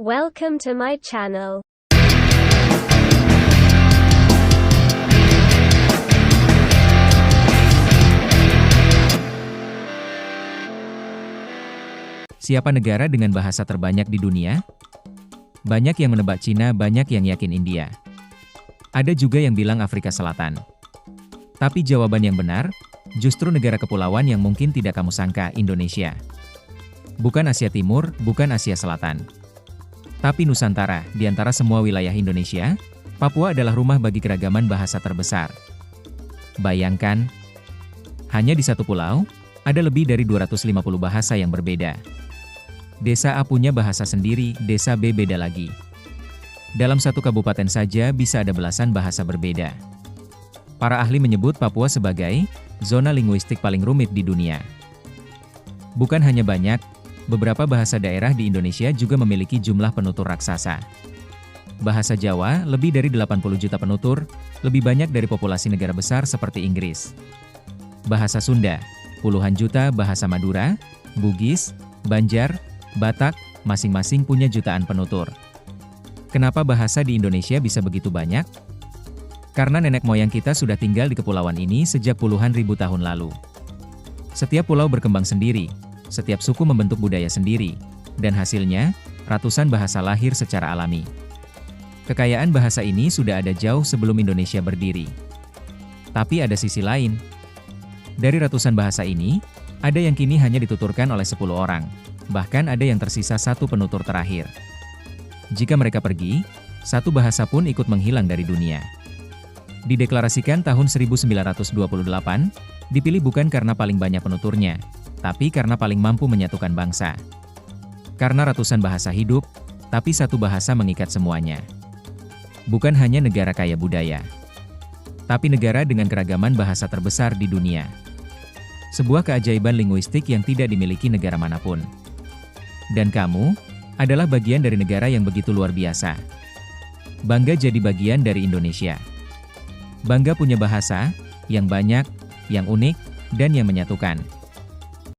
Welcome to my channel. Siapa negara dengan bahasa terbanyak di dunia? Banyak yang menebak Cina, banyak yang yakin India. Ada juga yang bilang Afrika Selatan. Tapi jawaban yang benar, justru negara kepulauan yang mungkin tidak kamu sangka, Indonesia. Bukan Asia Timur, bukan Asia Selatan. Tapi Nusantara, di antara semua wilayah Indonesia, Papua adalah rumah bagi keragaman bahasa terbesar. Bayangkan, hanya di satu pulau, ada lebih dari 250 bahasa yang berbeda. Desa A punya bahasa sendiri, desa B beda lagi. Dalam satu kabupaten saja bisa ada belasan bahasa berbeda. Para ahli menyebut Papua sebagai zona linguistik paling rumit di dunia. Bukan hanya banyak, beberapa bahasa daerah di Indonesia juga memiliki jumlah penutur raksasa. Bahasa Jawa lebih dari 80 juta penutur, lebih banyak dari populasi negara besar seperti Inggris. Bahasa Sunda, puluhan juta, bahasa Madura, Bugis, Banjar, Batak, masing-masing punya jutaan penutur. Kenapa bahasa di Indonesia bisa begitu banyak? Karena nenek moyang kita sudah tinggal di kepulauan ini sejak puluhan ribu tahun lalu. Setiap pulau berkembang sendiri, setiap suku membentuk budaya sendiri, dan hasilnya, ratusan bahasa lahir secara alami. Kekayaan bahasa ini sudah ada jauh sebelum Indonesia berdiri. Tapi ada sisi lain. Dari ratusan bahasa ini, ada yang kini hanya dituturkan oleh 10 orang, bahkan ada yang tersisa satu penutur terakhir. Jika mereka pergi, satu bahasa pun ikut menghilang dari dunia. Dideklarasikan tahun 1928, dipilih bukan karena paling banyak penuturnya, tapi karena paling mampu menyatukan bangsa. Karena ratusan bahasa hidup, tapi satu bahasa mengikat semuanya. Bukan hanya negara kaya budaya, tapi negara dengan keragaman bahasa terbesar di dunia. Sebuah keajaiban linguistik yang tidak dimiliki negara manapun. Dan kamu adalah bagian dari negara yang begitu luar biasa. Bangga jadi bagian dari Indonesia. Bangga punya bahasa yang banyak, yang unik, dan yang menyatukan.